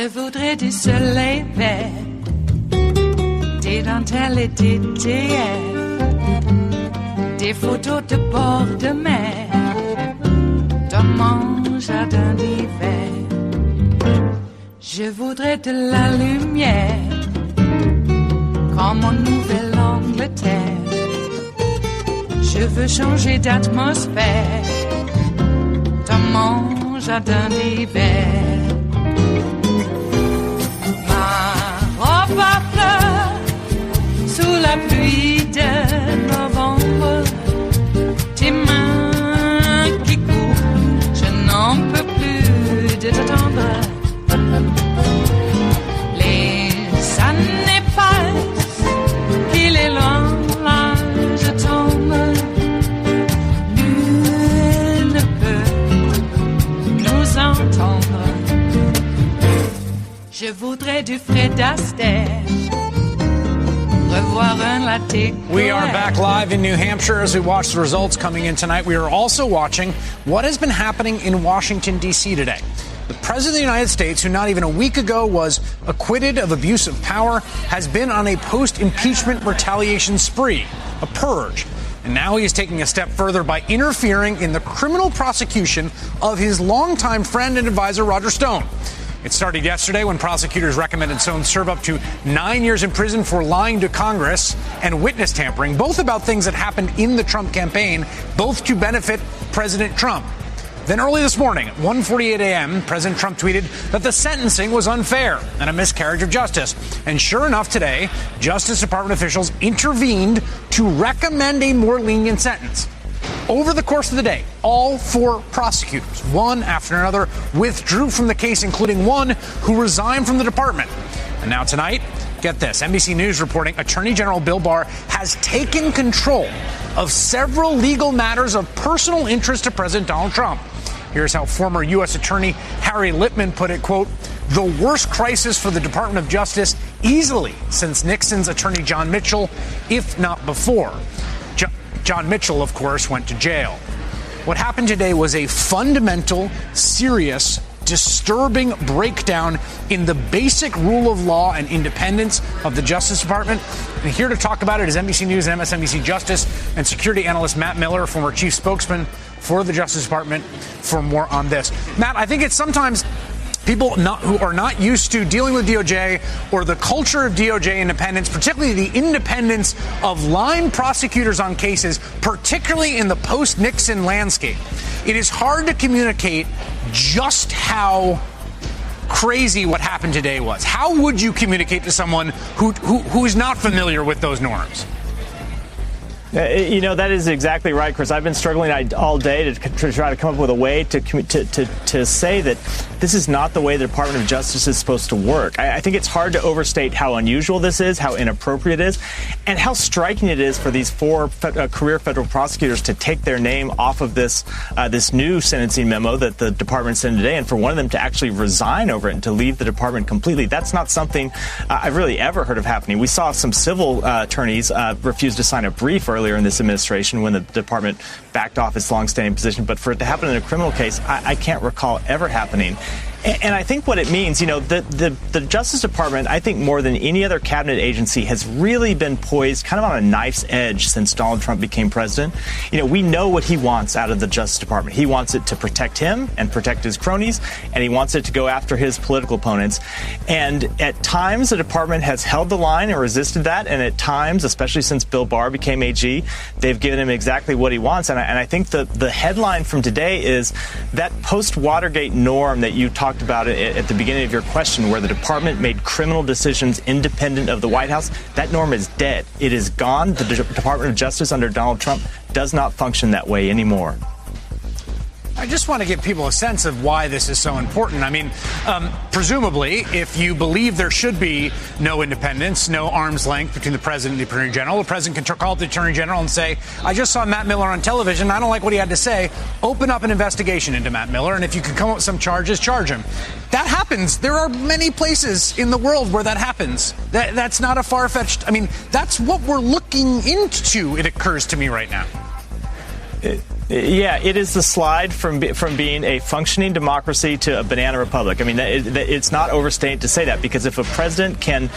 Je voudrais du soleil vert, des dentelles et des théières, des photos de bord de mer, dans mon jardin d'hiver. Je voudrais de la lumière, comme en Nouvelle-Angleterre. Je veux changer d'atmosphère, dans mon jardin d'hiver. Ma robe à fleurs, sous la pluie de novembre, tes mains qui courent, je n'en peux plus de t'attendre. Les années passent, qu'il est loin, là je tombe. Nul ne peut nous entendre. Je voudrais du Fred Astaire, revoir un latte. We are back live in New Hampshire as we watch the results coming in tonight. We are also watching what has been happening in Washington, D.C. today. The President of the United States, who not even a week ago was acquitted of abuse of power, has been on a post-impeachment retaliation spree, a purge. And now he is taking a step further by interfering in the criminal prosecution of his longtime friend and advisor, Roger Stone. It started yesterday when prosecutors recommended Stone serve up to 9 years in prison for lying to Congress and witness tampering, both about things that happened in the Trump campaign, both to benefit President Trump. Then early this morning, at 1:48 a.m., President Trump tweeted that the sentencing was unfair and a miscarriage of justice. And sure enough, today, Justice Department officials intervened to recommend a more lenient sentence. Over the course of the day, all four prosecutors, one after another, withdrew from the case, including one who resigned from the department. And now tonight, get this, NBC News reporting Attorney General Bill Barr has taken control of several legal matters of personal interest to President Donald Trump. Here's how former U.S. Attorney Harry Litman put it, quote, the worst crisis for the Department of Justice easily since Nixon's Attorney John Mitchell, if not before. John Mitchell, of course, went to jail. What happened today was a fundamental, serious, disturbing breakdown in the basic rule of law and independence of the Justice Department. And here to talk about it is NBC News and MSNBC Justice and security analyst Matt Miller, former chief spokesman for the Justice Department, for more on this. Matt, I think it's sometimes people who are not used to dealing with DOJ or the culture of DOJ independence, particularly the independence of line prosecutors on cases, particularly in the post-Nixon landscape. It is hard to communicate just how crazy what happened today was. How would you communicate to someone who's not familiar with those norms? You know, that is exactly right, Chris. I've been struggling all day to try to come up with a way to say that this is not the way the Department of Justice is supposed to work. I think it's hard to overstate how unusual this is, how inappropriate it is, and how striking it is for these four career federal prosecutors to take their name off of this new sentencing memo that the department sent today, and for one of them to actually resign over it and to leave the department completely. That's not something I've really ever heard of happening. We saw some civil attorneys refuse to sign a brief earlier in this administration when the department backed off its longstanding position. But for it to happen in a criminal case, I can't recall ever happening. And I think what it means, you know, the Justice Department, I think more than any other cabinet agency, has really been poised kind of on a knife's edge since Donald Trump became president. You know, we know what he wants out of the Justice Department. He wants it to protect him and protect his cronies, and he wants it to go after his political opponents. And at times, the department has held the line and resisted that. And at times, especially since Bill Barr became AG, they've given him exactly what he wants. And I think the headline from today is that post-Watergate norm that you talked about it at the beginning of your question, where the department made criminal decisions independent of the White House. That norm is dead. It is gone. The Department of Justice under Donald Trump does not function that way anymore. I just want to give people a sense of why this is so important. I mean, presumably, if you believe there should be no independence, no arm's length between the president and the attorney general, the president can call the attorney general and say, I just saw Matt Miller on television. I don't like what he had to say. Open up an investigation into Matt Miller. And if you can come up with some charges, charge him. That happens. There are many places in the world where that happens. That's not a far-fetched. I mean, that's what we're looking into, it occurs to me right now. Yeah, it is the slide from being a functioning democracy to a banana republic. I mean, it's not overstated to say that, because if a president can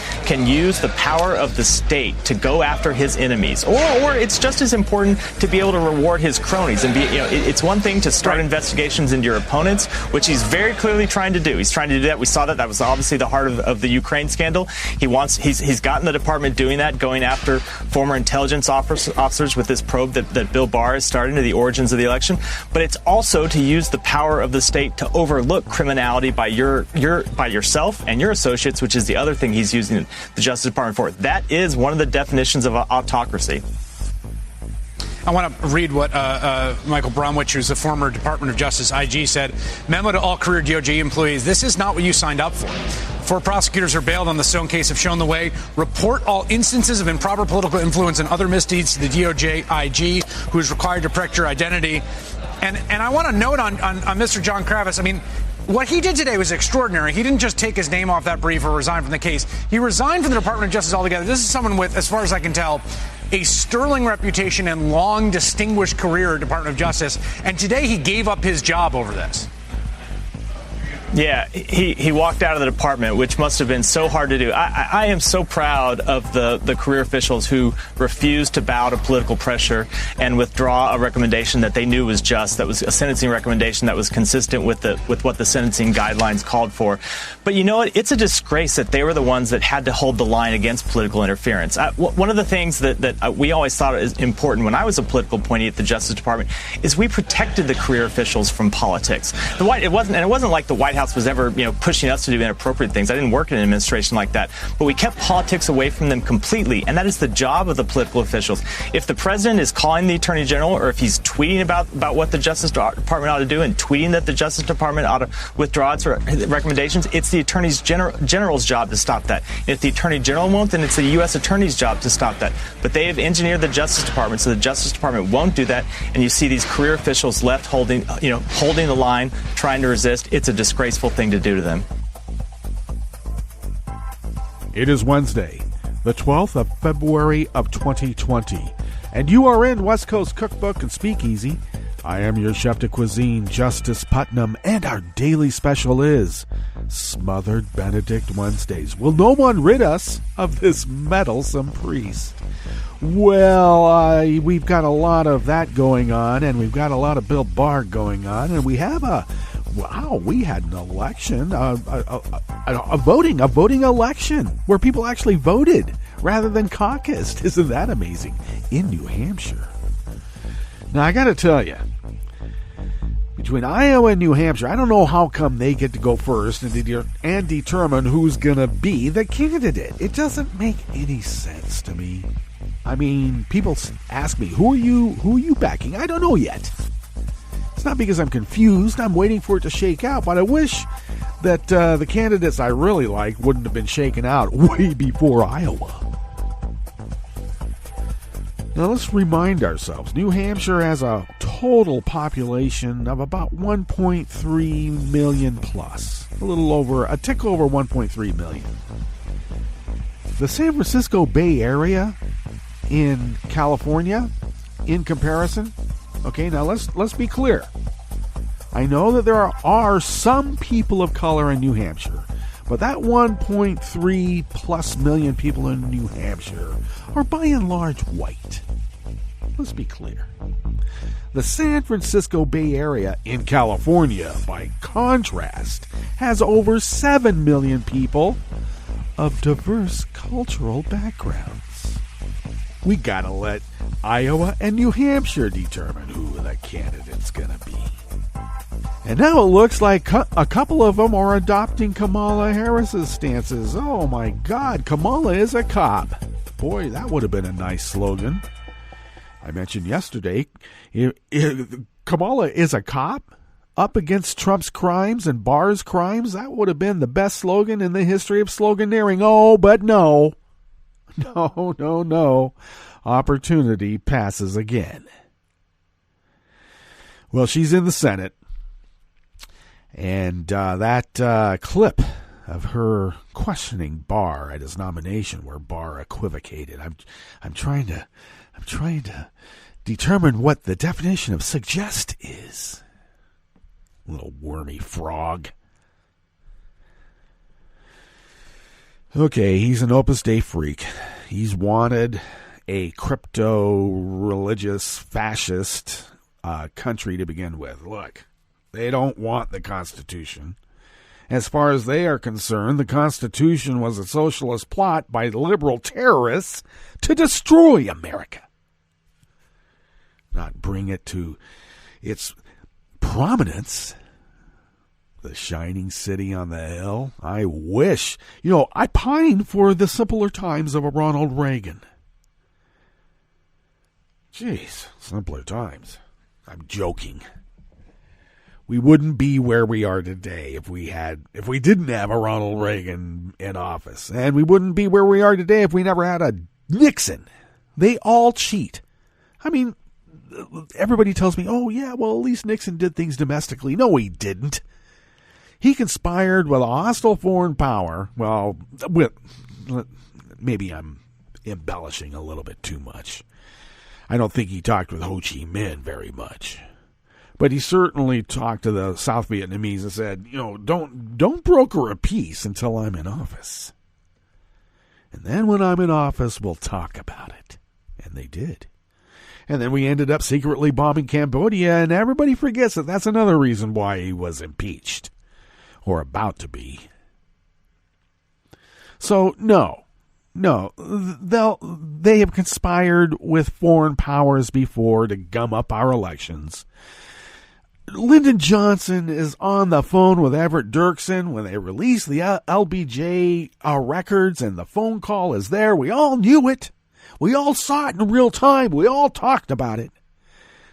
use the power of the state to go after his enemies, or it's just as important to be able to reward his cronies and it's one thing to start investigations into your opponents, which he's very clearly trying to do. He's trying to do that. We saw that. That was obviously the heart of the Ukraine scandal. He's gotten the department doing that, going after former intelligence officers with this probe that Bill Barr has started into the origins of the election, but it's also to use the power of the state to overlook criminality by yourself and your associates, which is the other thing he's using the Justice Department for. That is one of the definitions of autocracy. I want to read what Michael Bromwich, who's the former Department of Justice IG, said. Memo to all career DOJ employees: this is not what you signed up for. Four prosecutors are bailed on the Stone case have shown the way. Report all instances of improper political influence and other misdeeds to the DOJ IG, who is required to protect your identity. And I want to note on Mr. John Kravitz, I mean, what he did today was extraordinary. He didn't just take his name off that brief or resign from the case. He resigned from the Department of Justice altogether. This is someone with, as far as I can tell, a sterling reputation and long distinguished career at Department of Justice. And today he gave up his job over this. Yeah, he walked out of the department, which must have been so hard to do. I am so proud of the career officials who refused to bow to political pressure and withdraw a recommendation that they knew was just, that was a sentencing recommendation that was consistent with what the sentencing guidelines called for. But you know what? It's a disgrace that they were the ones that had to hold the line against political interference. One of the things that we always thought is important when I was a political appointee at the Justice Department is we protected the career officials from politics. It wasn't like the White House was ever, pushing us to do inappropriate things. I didn't work in an administration like that, but we kept politics away from them completely, and that is the job of the political officials. If the president is calling the Attorney General, or if he's tweeting about what the Justice Department ought to do and tweeting that the Justice Department ought to withdraw its recommendations, it's the Attorney General's job to stop that. If the Attorney General won't, then it's the U.S. Attorney's job to stop that. But they have engineered the Justice Department so the Justice Department won't do that, and you see these career officials left holding the line, trying to resist. It's a disgraceful thing to do to them. It is Wednesday, the 12th of February of 2020, and you are in West Coast Cookbook and Speakeasy. I am your chef de cuisine, Justice Putnam, and our daily special is Smothered Benedict Wednesdays. Will no one rid us of this meddlesome priest? Well, we've got a lot of that going on, and we've got a lot of Bill Barr going on, and we have we had an election, a voting election where people actually voted rather than caucused. Isn't that amazing? In New Hampshire. Now, I got to tell you, between Iowa and New Hampshire, I don't know how come they get to go first and determine who's going to be the candidate. It doesn't make any sense to me. I mean, people ask me, who are you backing? I don't know yet. It's not because I'm confused. I'm waiting for it to shake out, but I wish that the candidates I really like wouldn't have been shaken out way before Iowa. Now, let's remind ourselves, New Hampshire has a total population of about 1.3 million plus. A tick over 1.3 million. The San Francisco Bay Area in California, in comparison, okay, now let's be clear. I know that there are some people of color in New Hampshire, but that 1.3 plus million people in New Hampshire are by and large white. Let's be clear. The San Francisco Bay Area in California, by contrast, has over 7 million people of diverse cultural backgrounds. We gotta let Iowa and New Hampshire determine who the candidate's gonna be. And now it looks like a couple of them are adopting Kamala Harris's stances. Oh my God, Kamala is a cop. Boy, that would have been a nice slogan. I mentioned yesterday, Kamala is a cop up against Trump's crimes and Barr's crimes. That would have been the best slogan in the history of sloganeering. Oh, but no. No. Opportunity passes again. Well, she's in the Senate. And that clip of her questioning Barr at his nomination, where Barr equivocated. I'm trying to determine what the definition of suggest is. Little wormy frog. Okay, he's an Opus Dei freak. He's wanted a crypto-religious fascist country to begin with. Look, they don't want the Constitution. As far as they are concerned, the Constitution was a socialist plot by liberal terrorists to destroy America, not bring it to its prominence. The shining city on the hill. I wish, I pine for the simpler times of a Ronald Reagan. Jeez, simpler times. I'm joking. We wouldn't be where we are today if we didn't have a Ronald Reagan in office. And we wouldn't be where we are today if we never had a Nixon. They all cheat. I mean, everybody tells me, oh yeah, well at least Nixon did things domestically. No, he didn't. He conspired with a hostile foreign power. Well, maybe I'm embellishing a little bit too much. I don't think he talked with Ho Chi Minh very much. But he certainly talked to the South Vietnamese and said, don't broker a peace until I'm in office. And then when I'm in office, we'll talk about it. And they did. And then we ended up secretly bombing Cambodia, and everybody forgets that that's another reason why he was impeached. Or about to be. So, no, they have conspired with foreign powers before to gum up our elections. Lyndon Johnson is on the phone with Everett Dirksen when they released the LBJ records, and the phone call is there. We all knew it. We all saw it in real time. We all talked about it.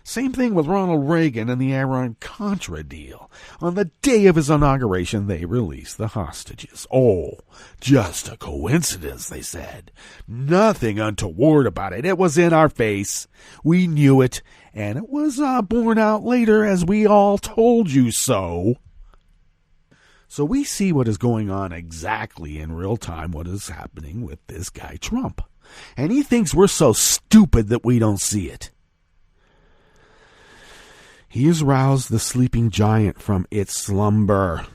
Same thing with Ronald Reagan and the Iran-Contra deal. On the day of his inauguration, they released the hostages. Oh, just a coincidence, they said. Nothing untoward about it. It was in our face. We knew it, and it was borne out later as we all told you so. So we see what is going on exactly in real time, what is happening with this guy Trump. And he thinks we're so stupid that we don't see it. He has roused the sleeping giant from its slumber.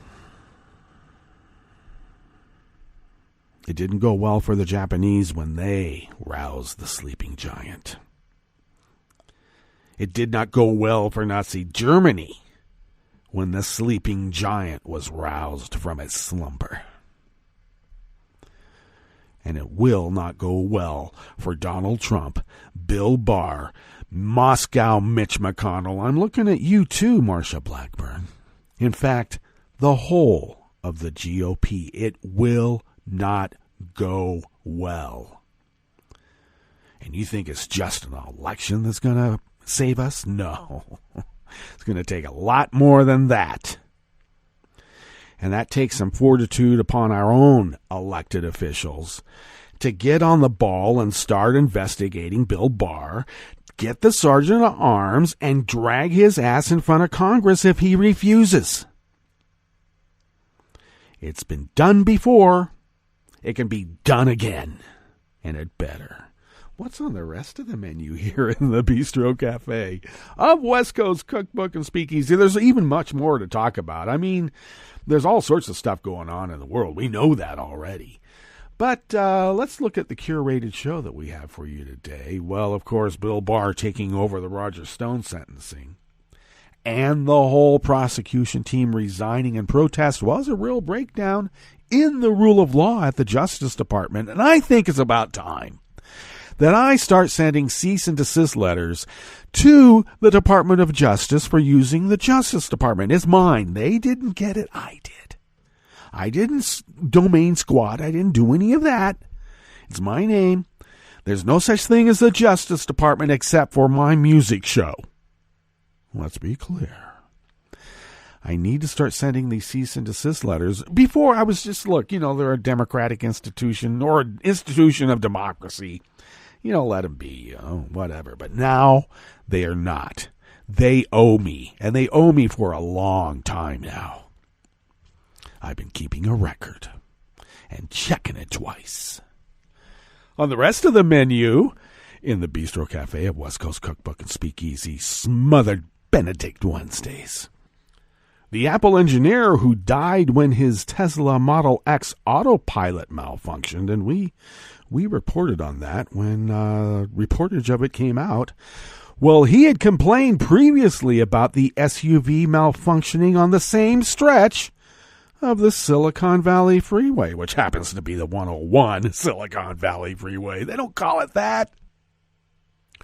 It didn't go well for the Japanese when they roused the sleeping giant. It did not go well for Nazi Germany when the sleeping giant was roused from its slumber. And it will not go well for Donald Trump, Bill Barr, Moscow Mitch McConnell. I'm looking at you too, Marsha Blackburn. In fact, the whole of the GOP. It will not go well. And you think it's just an election that's going to save us? No. It's going to take a lot more than that. And that takes some fortitude upon our own elected officials to get on the ball and start investigating Bill Barr, get the sergeant at arms, and drag his ass in front of Congress if he refuses. It's been done before. It can be done again. And it better. What's on the rest of the menu here in the Bistro Cafe of West Coast Cookbook and Speakeasy? There's even much more to talk about. I mean, there's all sorts of stuff going on in the world. We know that already. But let's look at the curated show that we have for you today. Well, of course, Bill Barr taking over the Roger Stone sentencing. And the whole prosecution team resigning in protest was a real breakdown in the rule of law at the Justice Department. And I think it's about time that I start sending cease and desist letters to the Department of Justice for using the Justice Department. It's mine. They didn't get it. I did. I didn't domain squat. I didn't do any of that. It's my name. There's no such thing as the Justice Department except for my music show. Let's be clear. I need to start sending these cease and desist letters. Before I was just, look, they're a democratic institution or an institution of democracy. Let them be, whatever. But now they are not. They owe me, and they owe me for a long time now. I've been keeping a record and checking it twice. On the rest of the menu in the Bistro Cafe of West Coast Cookbook and Speakeasy, Smothered Benedict Wednesdays. The Apple engineer who died when his Tesla Model X autopilot malfunctioned, and we reported on that when reportage of it came out. Well, he had complained previously about the SUV malfunctioning on the same stretch of the Silicon Valley Freeway, which happens to be the 101 Silicon Valley Freeway. They don't call it that.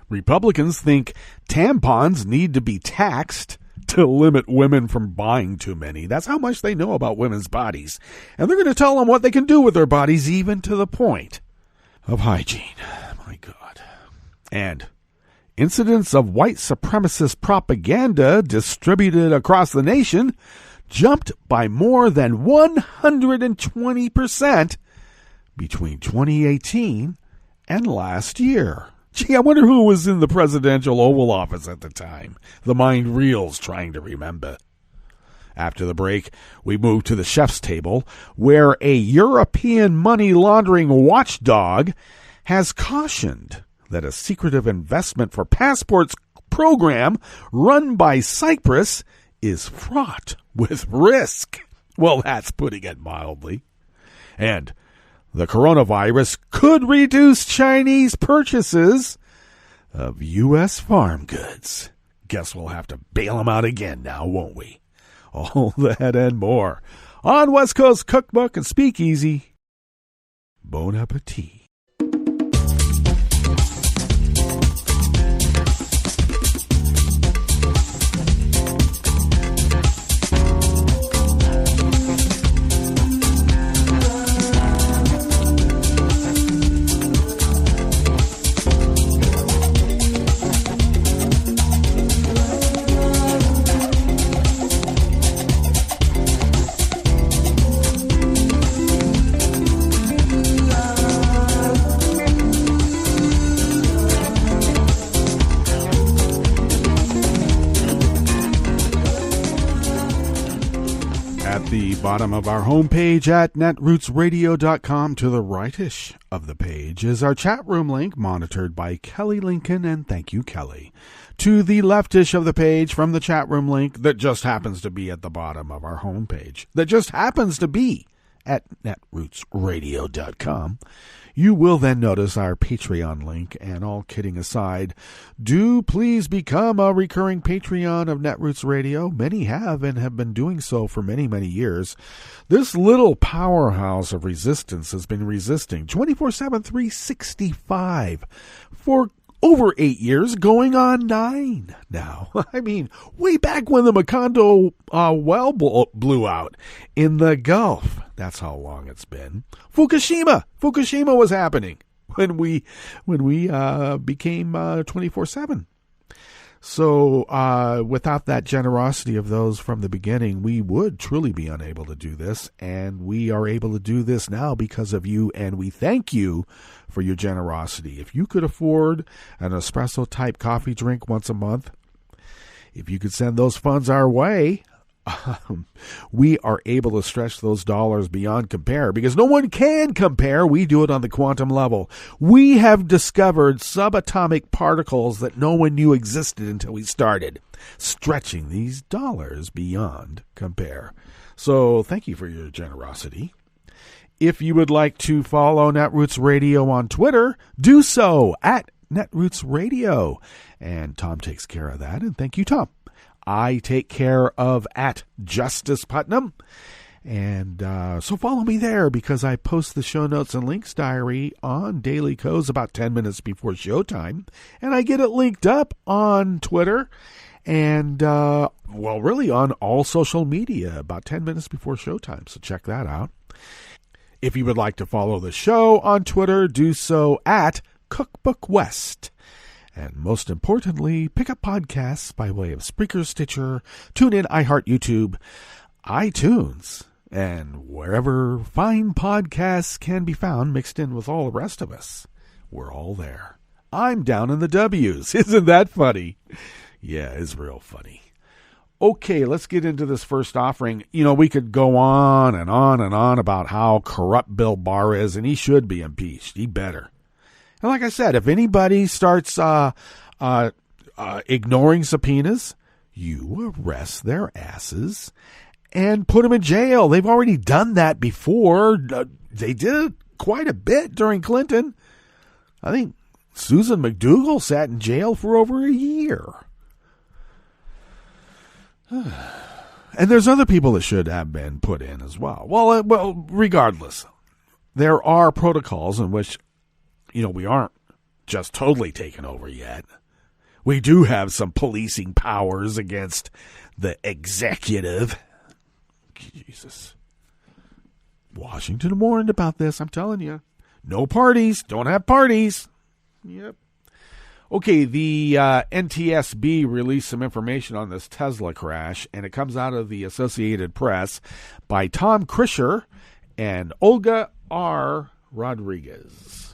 Republicans think tampons need to be taxed to limit women from buying too many. That's how much they know about women's bodies. And they're going to tell them what they can do with their bodies, even to the point of hygiene. My God. And incidents of white supremacist propaganda distributed across the nation jumped by more than 120% between 2018 and last year. Gee, I wonder who was in the presidential Oval Office at the time. The mind reels trying to remember. After the break, we move to the chef's table, where a European money laundering watchdog has cautioned that a secretive investment for passports program run by Cyprus is fraught with risk. Well, that's putting it mildly. And the coronavirus could reduce Chinese purchases of U.S. farm goods. Guess we'll have to bail them out again now, won't we? All that and more on West Coast Cookbook and Speakeasy. Bon appetit. Bottom of our homepage at netrootsradio.com, to the rightish of the page is our chat room link, monitored by Kelly Lincoln, and thank you, Kelly. To the leftish of the page from the chat room link that just happens to be at the bottom of our homepage, that just happens to be at netrootsradio.com, you will then notice our Patreon link. And all kidding aside, do please become a recurring Patreon of Netroots Radio. Many have and have been doing so for many, many years. This little powerhouse of resistance has been resisting 24/7, 365 for over 8 years, going on 9 now. I mean, way back when the Macondo well blew out in the Gulf. That's how long it's been. Fukushima was happening when we became 24/7. So without that generosity of those from the beginning, we would truly be unable to do this. And we are able to do this now because of you, and we thank you for your generosity. If you could afford an espresso-type coffee drink once a month, if you could send those funds our way, we are able to stretch those dollars beyond compare, because no one can compare. We do it on the quantum level. We have discovered subatomic particles that no one knew existed until we started stretching these dollars beyond compare. So thank you for your generosity. If you would like to follow Netroots Radio on Twitter, do so at Netroots Radio. And Tom takes care of that. And thank you, Tom. I take care of at Justice Putnam. And so follow me there, because I post the show notes and links diary on Daily Codes about 10 minutes before showtime. And I get it linked up on Twitter and, really on all social media about 10 minutes before showtime. So check that out. If you would like to follow the show on Twitter, do so at Cookbook West. And most importantly, pick up podcasts by way of Spreaker, Stitcher, TuneIn, iHeart, YouTube, iTunes, and wherever fine podcasts can be found mixed in with all the rest of us. We're all there. I'm down in the W's. Isn't that funny? Yeah, it's real funny. Okay, let's get into this first offering. You know, we could go on and on and on about how corrupt Bill Barr is, and he should be impeached. He better. And like I said, if anybody starts ignoring subpoenas, you arrest their asses and put them in jail. They've already done that before. They did it quite a bit during Clinton. I think Susan McDougal sat in jail for over a year. And there's other people that should have been put in as well. Well, regardless, there are protocols in which, we aren't just totally taken over yet. We do have some policing powers against the executive. Jesus. Washington warned about this, I'm telling you. No parties. Don't have parties. Yep. Okay, the NTSB released some information on this Tesla crash, and it comes out of the Associated Press by Tom Krischer and Olga R. Rodriguez.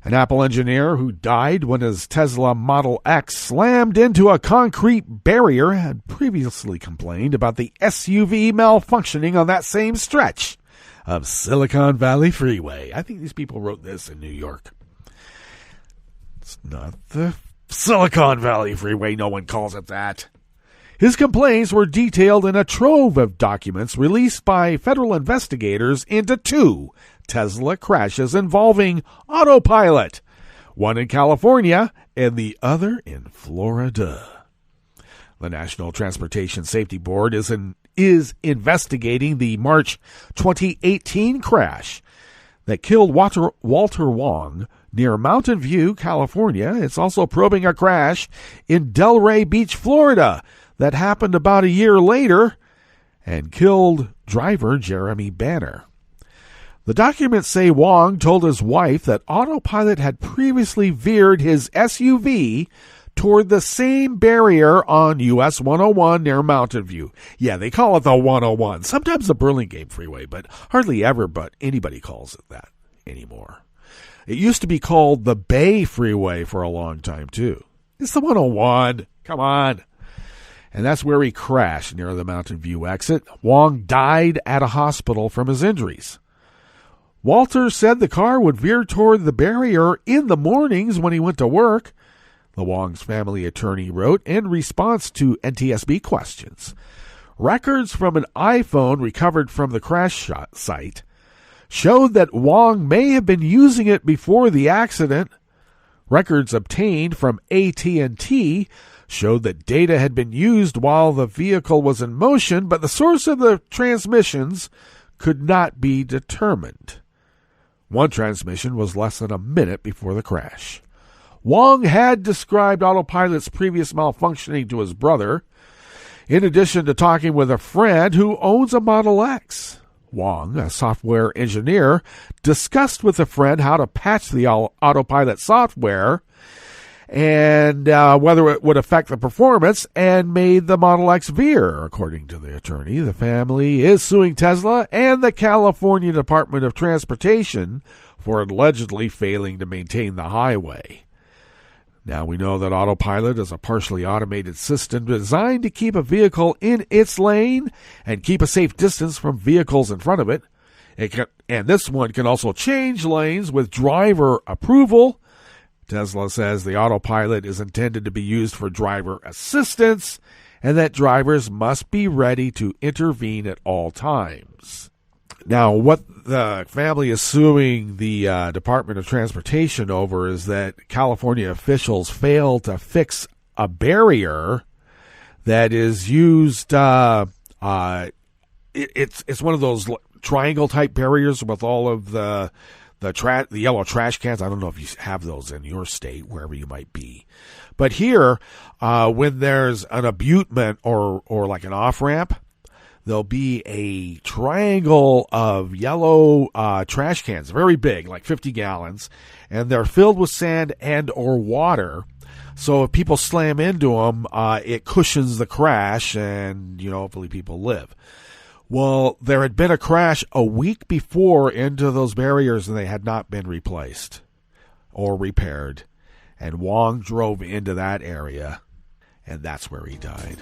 An Apple engineer who died when his Tesla Model X slammed into a concrete barrier had previously complained about the SUV malfunctioning on that same stretch of Silicon Valley Freeway. I think these people wrote this in New York. It's not the Silicon Valley Freeway. No one calls it that. His complaints were detailed in a trove of documents released by federal investigators into 2 Tesla crashes involving autopilot, one in California and the other in Florida. The National Transportation Safety Board is investigating the March 2018 crash that killed Walter Wong near Mountain View, California. It's also probing a crash in Delray Beach, Florida, that happened about a year later and killed driver Jeremy Banner. The documents say Wong told his wife that autopilot had previously veered his SUV toward the same barrier on US 101 near Mountain View. Yeah, they call it the 101. Sometimes the Burlingame Freeway, but hardly ever but anybody calls it that anymore. It used to be called the Bay Freeway for a long time, too. It's the 101. Come on. And that's where he crashed near the Mountain View exit. Wong died at a hospital from his injuries. Walter said the car would veer toward the barrier in the mornings when he went to work. The Wong's family attorney wrote in response to NTSB questions. Records from an iPhone recovered from the crash site showed that Wong may have been using it before the accident. Records obtained from AT&T showed that data had been used while the vehicle was in motion, but the source of the transmissions could not be determined. One transmission was less than a minute before the crash. Wong had described autopilot's previous malfunctioning to his brother, in addition to talking with a friend who owns a Model X. Wong, a software engineer, discussed with a friend how to patch the autopilot software and whether it would affect the performance, and made the Model X veer, according to the attorney. The family is suing Tesla and the California Department of Transportation for allegedly failing to maintain the highway. Now we know that autopilot is a partially automated system designed to keep a vehicle in its lane and keep a safe distance from vehicles in front of it. And this one can also change lanes with driver approval. Tesla says the autopilot is intended to be used for driver assistance and that drivers must be ready to intervene at all times. Now, what the family is suing the Department of Transportation over is that California officials failed to fix a barrier that is used. It's one of those triangle-type barriers with all of the yellow trash cans. I don't know if you have those in your state, wherever you might be. But here, when there's an abutment or like an off-ramp, there'll be a triangle of yellow trash cans, very big, like 50 gallons, and they're filled with sand and or water. So if people slam into them, it cushions the crash, and hopefully people live. Well, there had been a crash a week before into those barriers, and they had not been replaced or repaired. And Wong drove into that area, and that's where he died.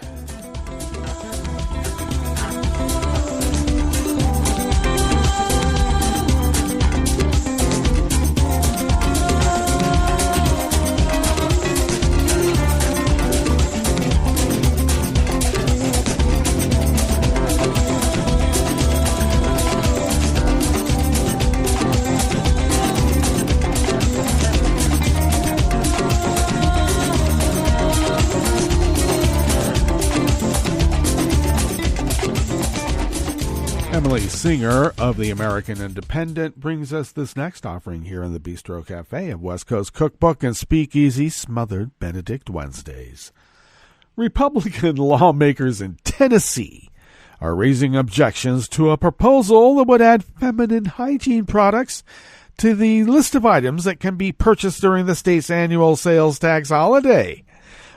Emily Singer of the American Independent brings us this next offering here in the Bistro Cafe of West Coast Cookbook and Speakeasy Smothered Benedict Wednesdays. Republican lawmakers in Tennessee are raising objections to a proposal that would add feminine hygiene products to the list of items that can be purchased during the state's annual sales tax holiday.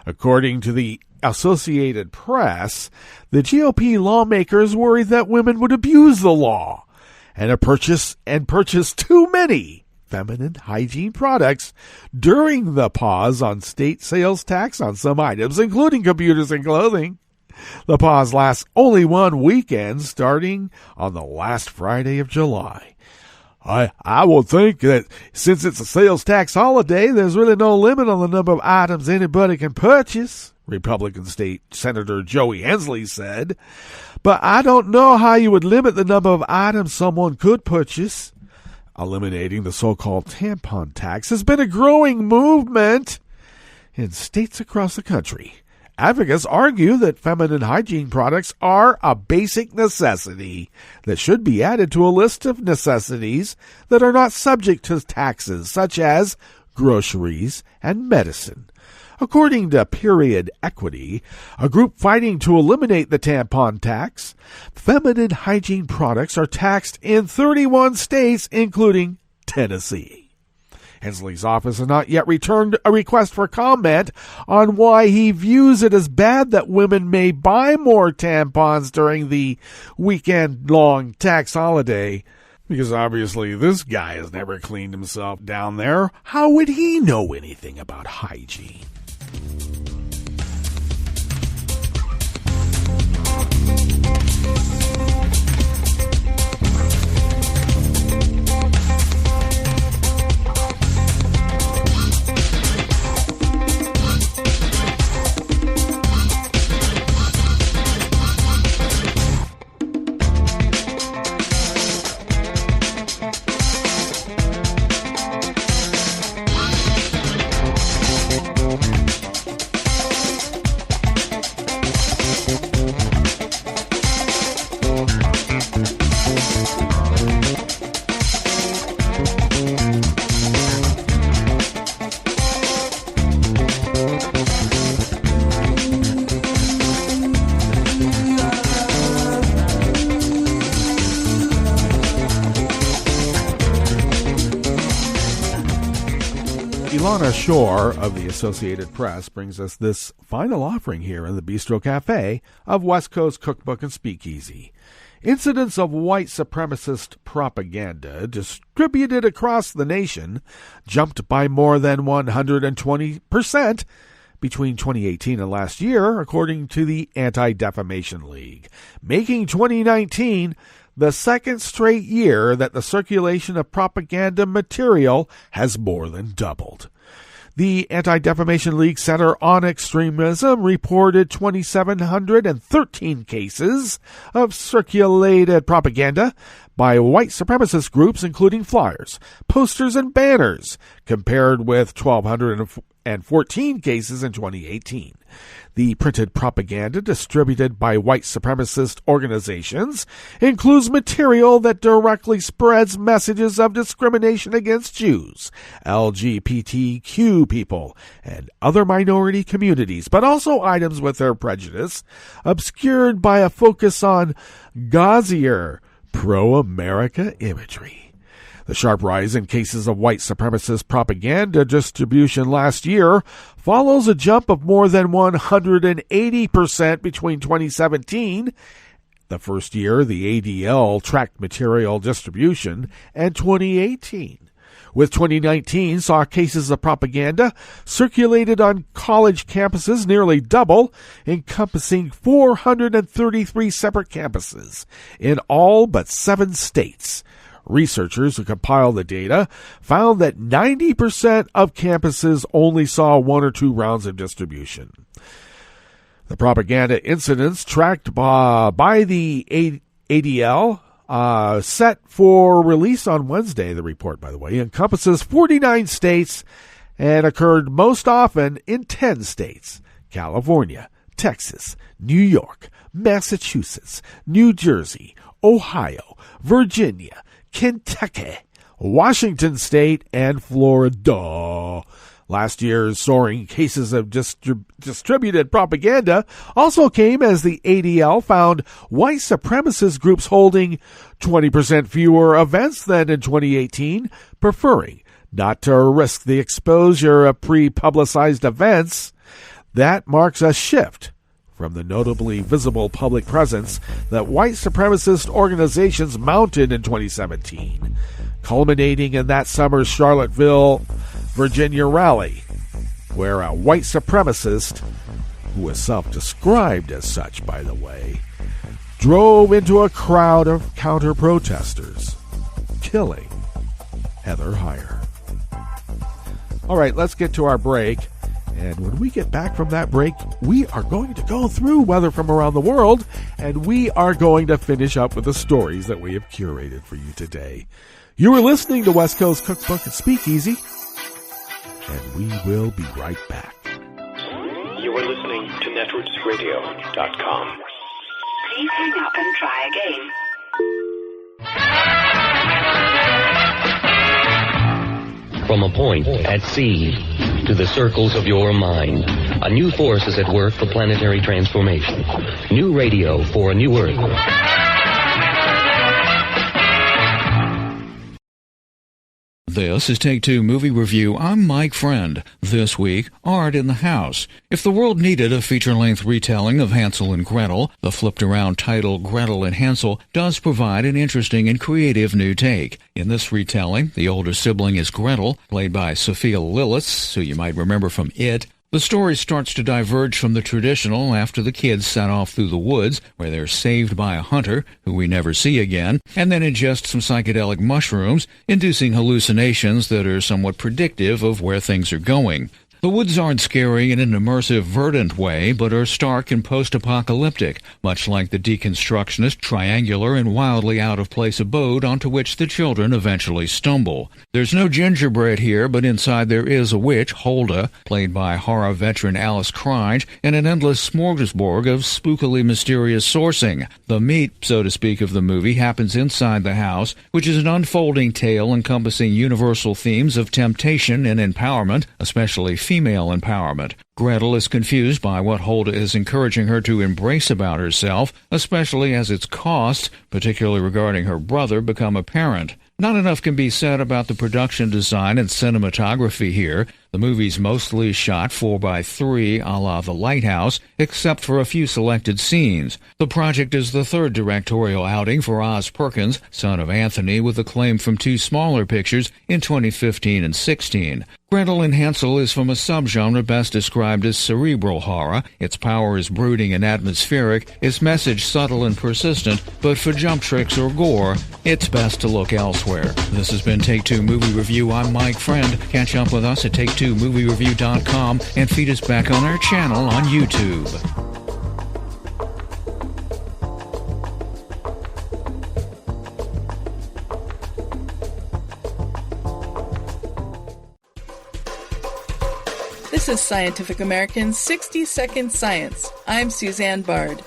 According to the Associated Press, the GOP lawmakers worry that women would abuse the law and purchase too many feminine hygiene products during the pause on state sales tax on some items, including computers and clothing. The pause lasts only one weekend, starting on the last Friday of July. I would think that since it's a sales tax holiday, there's really no limit on the number of items anybody can purchase, Republican State Senator Joey Hensley said. But I don't know how you would limit the number of items someone could purchase. Eliminating the so-called tampon tax has been a growing movement in states across the country. Advocates argue that feminine hygiene products are a basic necessity that should be added to a list of necessities that are not subject to taxes, such as groceries and medicine. According to Period Equity, a group fighting to eliminate the tampon tax, feminine hygiene products are taxed in 31 states, including Tennessee. Hensley's office has not yet returned a request for comment on why he views it as bad that women may buy more tampons during the weekend-long tax holiday. Because obviously this guy has never cleaned himself down there. How would he know anything about hygiene? Ilana Shore of the Associated Press brings us this final offering here in the Bistro Cafe of West Coast Cookbook and Speakeasy. Incidents of white supremacist propaganda distributed across the nation jumped by more than 120% between 2018 and last year, according to the Anti-Defamation League, making 2019 the second straight year that the circulation of propaganda material has more than doubled. The Anti-Defamation League Center on Extremism reported 2,713 cases of circulated propaganda by white supremacist groups, including flyers, posters, and banners, compared with 1,214 cases in 2018. The printed propaganda distributed by white supremacist organizations includes material that directly spreads messages of discrimination against Jews, LGBTQ people, and other minority communities, but also items with their prejudice obscured by a focus on gauzier pro-America imagery. The sharp rise in cases of white supremacist propaganda distribution last year follows a jump of more than 180% between 2017, the first year the ADL tracked material distribution, and 2018. With 2019 saw cases of propaganda circulated on college campuses nearly double, encompassing 433 separate campuses in all but 7 states. Researchers who compiled the data found that 90% of campuses only saw 1 or 2 rounds of distribution. The propaganda incidents tracked by the ADL, set for release on Wednesday, the report, by the way, encompasses 49 states and occurred most often in 10 states: California, Texas, New York, Massachusetts, New Jersey, Ohio, Virginia, Kentucky, Washington State, and Florida. Last year's soaring cases of distributed propaganda also came as the ADL found white supremacist groups holding 20% fewer events than in 2018, preferring not to risk the exposure of pre-publicized events. That marks a shift from the notably visible public presence that white supremacist organizations mounted in 2017, culminating in that summer's Charlottesville, Virginia rally, where a white supremacist, who was self-described as such, by the way, drove into a crowd of counter-protesters, killing Heather Heyer. All right, let's get to our break. And when we get back from that break, we are going to go through weather from around the world, and we are going to finish up with the stories that we have curated for you today. You are listening to West Coast Cookbook and Speakeasy, and we will be right back. You are listening to netrootsradio.com. Please hang up and try again. From a point at sea to the circles of your mind, a new force is at work for planetary transformation. New radio for a new Earth. This is Take Two Movie Review. I'm Mike Friend. This week, Art in the House. If the world needed a feature-length retelling of Hansel and Gretel, the flipped-around title Gretel and Hansel does provide an interesting and creative new take. In this retelling, the older sibling is Gretel, played by Sophia Lillis, who you might remember from It. The story starts to diverge from the traditional after the kids set off through the woods, where they're saved by a hunter, who we never see again, and then ingest some psychedelic mushrooms, inducing hallucinations that are somewhat predictive of where things are going. The woods aren't scary in an immersive, verdant way, but are stark and post-apocalyptic, much like the deconstructionist, triangular, and wildly out-of-place abode onto which the children eventually stumble. There's no gingerbread here, but inside there is a witch, Hulda, played by horror veteran Alice Cringe, and an endless smorgasbord of spookily mysterious sourcing. The meat, so to speak, of the movie happens inside the house, which is an unfolding tale encompassing universal themes of temptation and empowerment, especially female empowerment. Gretel is confused by what Hulda is encouraging her to embrace about herself, especially as its costs, particularly regarding her brother, become apparent. Not enough can be said about the production design and cinematography here. The movie's mostly shot 4:3 a la The Lighthouse, except for a few selected scenes. The project is the third directorial outing for Oz Perkins, son of Anthony, with acclaim from two smaller pictures in 2015 and 16. Gretel and Hansel is from a subgenre best described as cerebral horror. Its power is brooding and atmospheric, its message subtle and persistent, but for jump tricks or gore, it's best to look elsewhere. This has been Take Two Movie Review. I'm Mike Friend. Catch up with us at Take2MovieReview.com and feed us back on our channel on YouTube. This is Scientific American's 60-Second Science. I'm Suzanne Bard.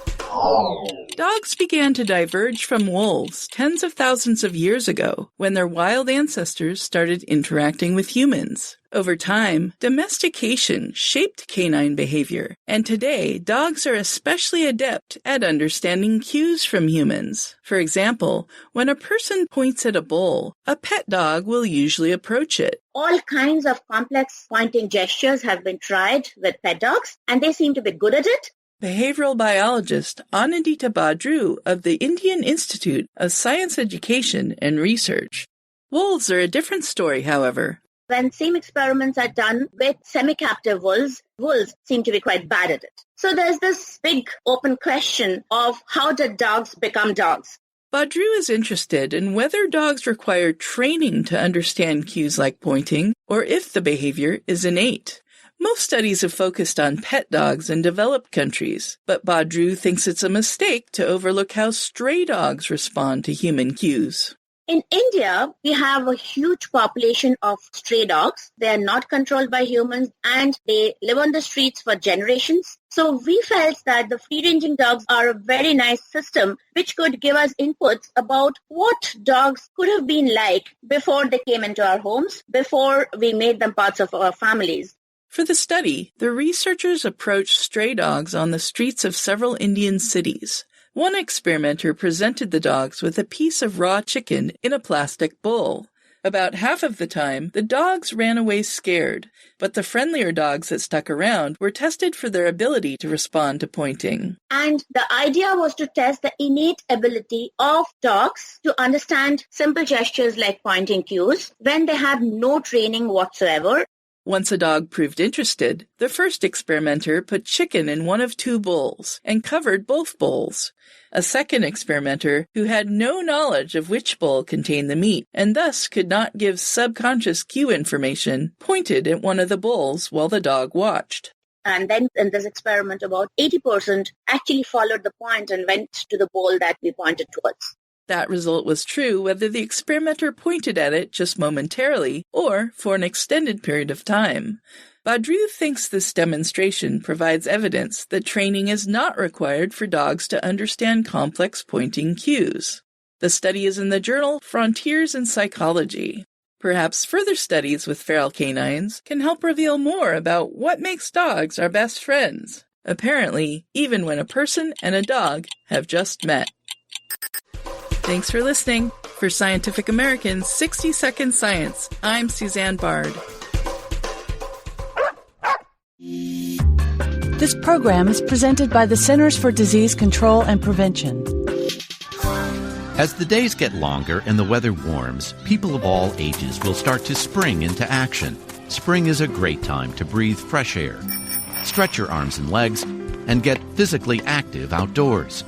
Dogs began to diverge from wolves tens of thousands of years ago when their wild ancestors started interacting with humans. Over time, domestication shaped canine behavior, and today dogs are especially adept at understanding cues from humans. For example, when a person points at a bowl, a pet dog will usually approach it. All kinds of complex pointing gestures have been tried with pet dogs, and they seem to be good at it. Behavioral biologist Anandita Badru of the Indian Institute of Science Education and Research. Wolves are a different story, however. When same experiments are done with semi-captive wolves, wolves seem to be quite bad at it. So there's this big open question of how did dogs become dogs? Badru is interested in whether dogs require training to understand cues like pointing, or if the behavior is innate. Most studies have focused on pet dogs in developed countries, but Badru thinks it's a mistake to overlook how stray dogs respond to human cues. In India, we have a huge population of stray dogs. They are not controlled by humans and they live on the streets for generations. So we felt that the free-ranging dogs are a very nice system which could give us inputs about what dogs could have been like before they came into our homes, before we made them parts of our families. For the study, the researchers approached stray dogs on the streets of several Indian cities. One experimenter presented the dogs with a piece of raw chicken in a plastic bowl. About half of the time, the dogs ran away scared, but the friendlier dogs that stuck around were tested for their ability to respond to pointing. And the idea was to test the innate ability of dogs to understand simple gestures like pointing cues when they have no training whatsoever. Once a dog proved interested, the first experimenter put chicken in one of 2 bowls and covered both bowls. A second experimenter, who had no knowledge of which bowl contained the meat and thus could not give subconscious cue information, pointed at one of the bowls while the dog watched. And then in this experiment, about 80% actually followed the point and went to the bowl that we pointed towards. That result was true whether the experimenter pointed at it just momentarily or for an extended period of time. Badru thinks this demonstration provides evidence that training is not required for dogs to understand complex pointing cues. The study is in the journal Frontiers in Psychology. Perhaps further studies with feral canines can help reveal more about what makes dogs our best friends. Apparently, even when a person and a dog have just met. Thanks for listening. For Scientific American's 60-Second Science, I'm Suzanne Bard. This program is presented by the Centers for Disease Control and Prevention. As the days get longer and the weather warms, people of all ages will start to spring into action. Spring is a great time to breathe fresh air, stretch your arms and legs, and get physically active outdoors.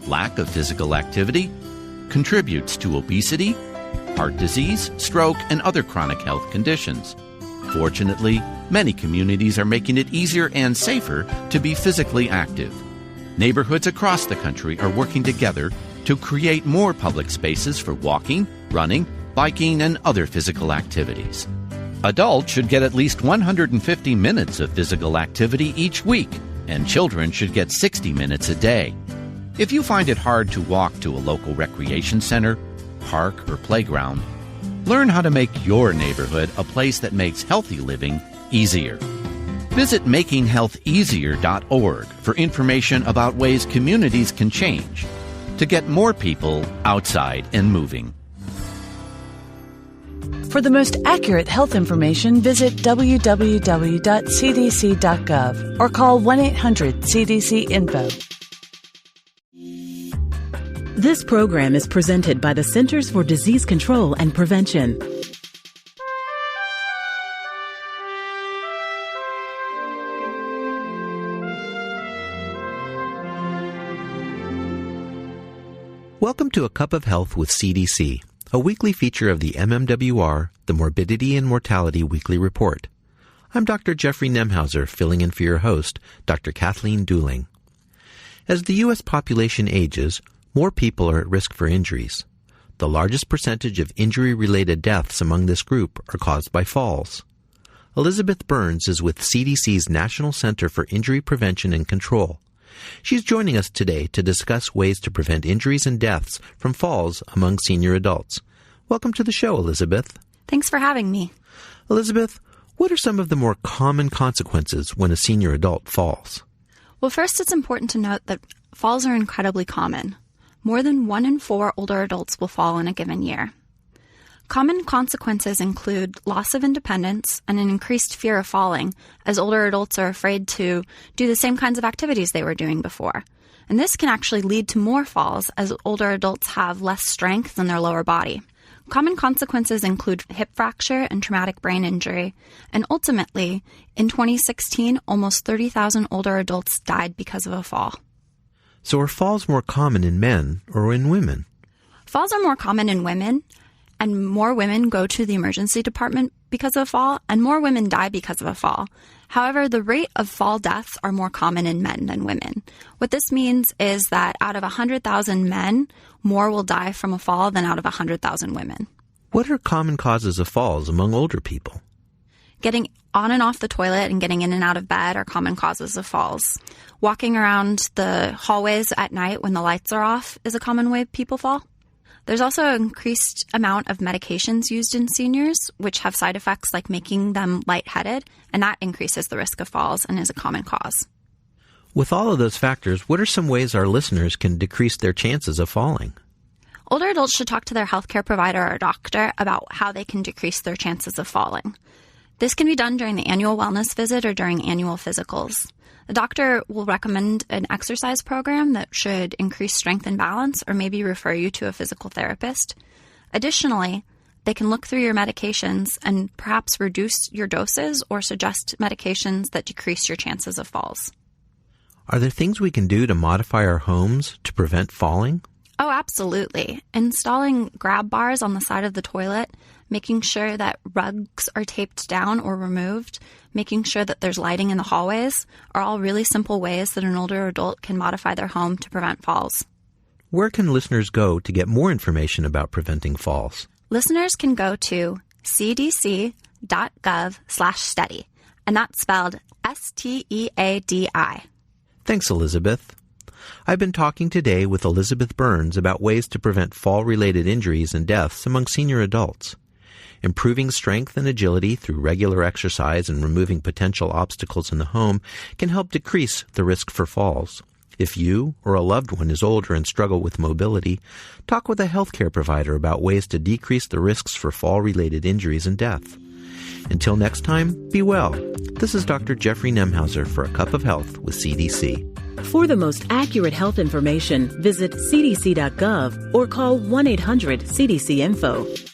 Lack of physical activity contributes to obesity, heart disease, stroke, and other chronic health conditions. Fortunately, many communities are making it easier and safer to be physically active. Neighborhoods across the country are working together to create more public spaces for walking, running, biking, and other physical activities. Adults should get at least 150 minutes of physical activity each week, and children should get 60 minutes a day. If you find it hard to walk to a local recreation center, park, or playground, learn how to make your neighborhood a place that makes healthy living easier. Visit makinghealtheasier.org for information about ways communities can change to get more people outside and moving. For the most accurate health information, visit www.cdc.gov or call 1-800-CDC-INFO. This program is presented by the Centers for Disease Control and Prevention. Welcome to A Cup of Health with CDC, a weekly feature of the MMWR, the Morbidity and Mortality Weekly Report. I'm Dr. Jeffrey Nemhauser, filling in for your host, Dr. Kathleen Dooling. As the U.S. population ages, more people are at risk for injuries. The largest percentage of injury-related deaths among this group are caused by falls. Elizabeth Burns is with CDC's National Center for Injury Prevention and Control. She's joining us today to discuss ways to prevent injuries and deaths from falls among senior adults. Welcome to the show, Elizabeth. Thanks for having me. Elizabeth, what are some of the more common consequences when a senior adult falls? Well, first, it's important to note that falls are incredibly common. More than 1 in 4 older adults will fall in a given year. Common consequences include loss of independence and an increased fear of falling, as older adults are afraid to do the same kinds of activities they were doing before. And this can actually lead to more falls, as older adults have less strength in their lower body. Common consequences include hip fracture and traumatic brain injury. And ultimately, in 2016, almost 30,000 older adults died because of a fall. So are falls more common in men or in women? Falls are more common in women, and more women go to the emergency department because of a fall, and more women die because of a fall. However, the rate of fall deaths are more common in men than women. What this means is that out of 100,000 men, more will die from a fall than out of 100,000 women. What are common causes of falls among older people? Getting on and off the toilet and getting in and out of bed are common causes of falls. Walking around the hallways at night when the lights are off is a common way people fall. There's also an increased amount of medications used in seniors, which have side effects like making them lightheaded, and that increases the risk of falls and is a common cause. With all of those factors, what are some ways our listeners can decrease their chances of falling? Older adults should talk to their healthcare provider or doctor about how they can decrease their chances of falling. This can be done during the annual wellness visit or during annual physicals. The doctor will recommend an exercise program that should increase strength and balance or maybe refer you to a physical therapist. Additionally, they can look through your medications and perhaps reduce your doses or suggest medications that decrease your chances of falls. Are there things we can do to modify our homes to prevent falling? Oh, absolutely. Installing grab bars on the side of the toilet, making sure that rugs are taped down or removed, making sure that there's lighting in the hallways are all really simple ways that an older adult can modify their home to prevent falls. Where can listeners go to get more information about preventing falls? Listeners can go to cdc.gov/study, and that's spelled STEADI. Thanks, Elizabeth. I've been talking today with Elizabeth Burns about ways to prevent fall-related injuries and deaths among senior adults. Improving strength and agility through regular exercise and removing potential obstacles in the home can help decrease the risk for falls. If you or a loved one is older and struggle with mobility, talk with a healthcare provider about ways to decrease the risks for fall-related injuries and death. Until next time, be well. This is Dr. Jeffrey Nemhauser for A Cup of Health with CDC. For the most accurate health information, visit cdc.gov or call 1-800-CDC-INFO.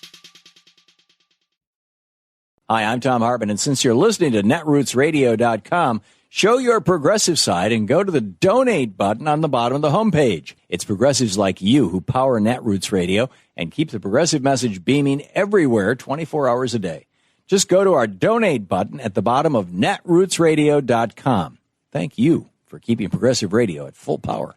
Hi, I'm Tom Hartman, and since you're listening to netrootsradio.com, show your progressive side and go to the donate button on the bottom of the homepage. It's progressives like you who power Netroots Radio and keep the progressive message beaming everywhere 24 hours a day. Just go to our donate button at the bottom of netrootsradio.com. Thank you for keeping progressive radio at full power.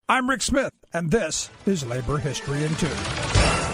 I'm Rick Smith, and this is Labor History in 2.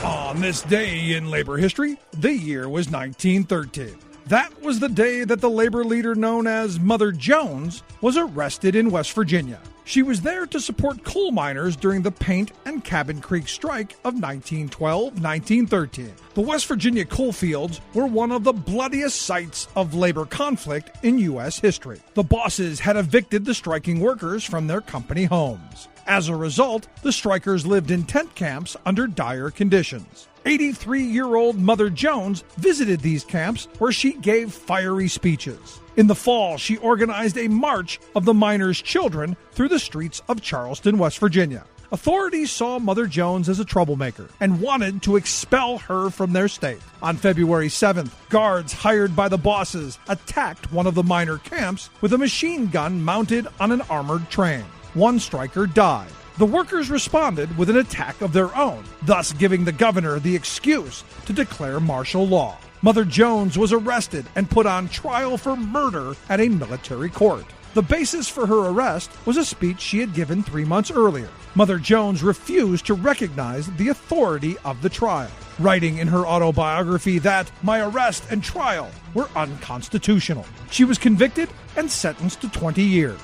On this day in labor history, the year was 1913. That was the day that the labor leader known as Mother Jones was arrested in West Virginia. She was there to support coal miners during the Paint and Cabin Creek strike of 1912-1913. The West Virginia coal fields were one of the bloodiest sites of labor conflict in U.S. history. The bosses had evicted the striking workers from their company homes. As a result, the strikers lived in tent camps under dire conditions. 83-year-old Mother Jones visited these camps where she gave fiery speeches. In the fall, she organized a march of the miners' children through the streets of Charleston, West Virginia. Authorities saw Mother Jones as a troublemaker and wanted to expel her from their state. On February 7th, guards hired by the bosses attacked one of the miner camps with a machine gun mounted on an armored train. One striker died. The workers responded with an attack of their own, thus giving the governor the excuse to declare martial law. Mother Jones was arrested and put on trial for murder at a military court. The basis for her arrest was a speech she had given 3 months earlier. Mother Jones refused to recognize the authority of the trial, writing in her autobiography that my arrest and trial were unconstitutional. She was convicted and sentenced to 20 years.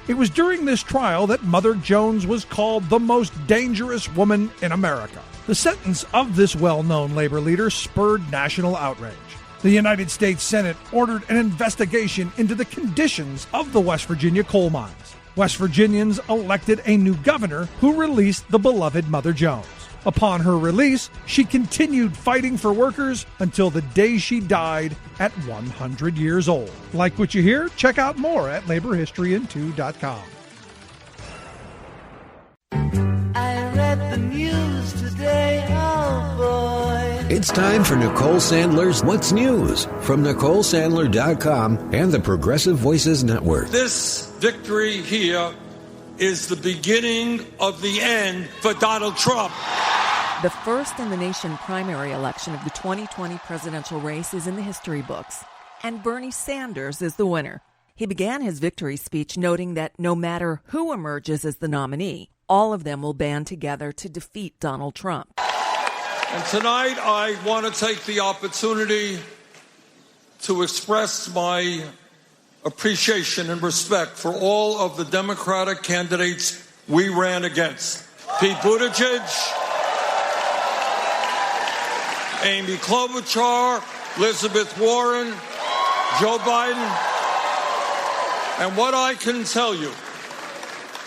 It was during this trial that Mother Jones was called the most dangerous woman in America. The sentence of this well-known labor leader spurred national outrage. The United States Senate ordered an investigation into the conditions of the West Virginia coal mines. West Virginians elected a new governor who released the beloved Mother Jones. Upon her release, she continued fighting for workers until the day she died at 100 years old. Like what you hear? Check out more at laborhistoryin2.com. I read the news today, oh boy. It's It's time for Nicole Sandler's What's News from NicoleSandler.com and the Progressive Voices Network. This victory here is the beginning of the end for Donald Trump. The first in the nation primary election of the 2020 presidential race is in the history books, and Bernie Sanders is the winner. He began his victory speech noting that no matter who emerges as the nominee, all of them will band together to defeat Donald Trump. And tonight I want to take the opportunity to express my appreciation and respect for all of the Democratic candidates we ran against. Pete Buttigieg, Amy Klobuchar, Elizabeth Warren, Joe Biden. And what I can tell you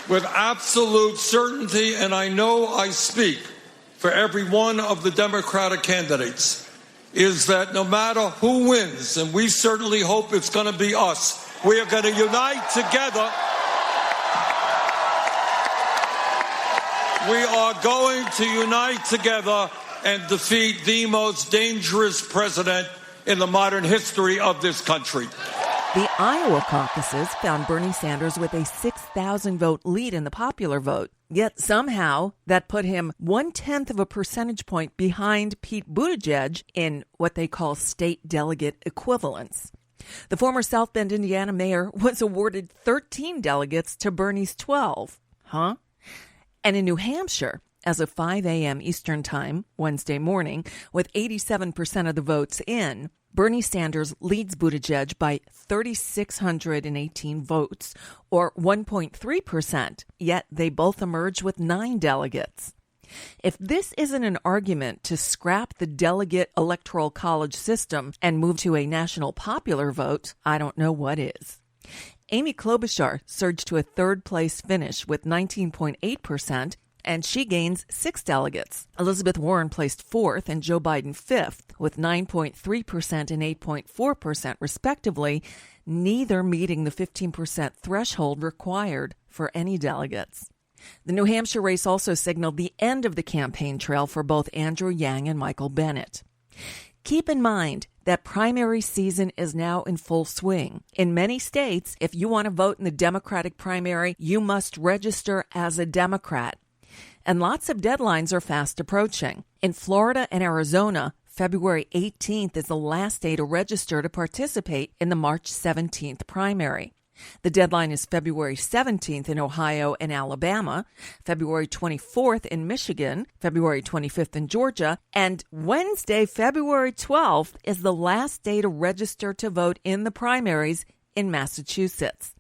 with absolute certainty, and I know I speak for every one of the Democratic candidates, is that no matter who wins, and we certainly hope it's going to be us, we are going to unite together. We are going to unite together and defeat the most dangerous president in the modern history of this country. The Iowa caucuses found Bernie Sanders with a 6,000 vote lead in the popular vote. Yet somehow that put him 0.1 of a percentage point behind Pete Buttigieg in what they call state delegate equivalence. The former South Bend, Indiana mayor was awarded 13 delegates to Bernie's 12. Huh? And in New Hampshire, as of 5 a.m. Eastern Time, Wednesday morning, with 87% of the votes in, Bernie Sanders leads Buttigieg by 3,618 votes, or 1.3%, yet they both emerge with 9 delegates. If this isn't an argument to scrap the delegate electoral college system and move to a national popular vote, I don't know what is. Amy Klobuchar surged to a third-place finish with 19.8%, and she gains 6 delegates. Elizabeth Warren placed 4th and Joe Biden 5th with 9.3% and 8.4% respectively, neither meeting the 15% threshold required for any delegates. The New Hampshire race also signaled the end of the campaign trail for both Andrew Yang and Michael Bennet. Keep in mind that primary season is now in full swing. In many states, if you want to vote in the Democratic primary, you must register as a Democrat. And lots of deadlines are fast approaching. In Florida and Arizona, February 18th is the last day to register to participate in the March 17th primary. The deadline is February 17th in Ohio and Alabama, February 24th in Michigan, February 25th in Georgia, and Wednesday, February 12th is the last day to register to vote in the primaries in Massachusetts.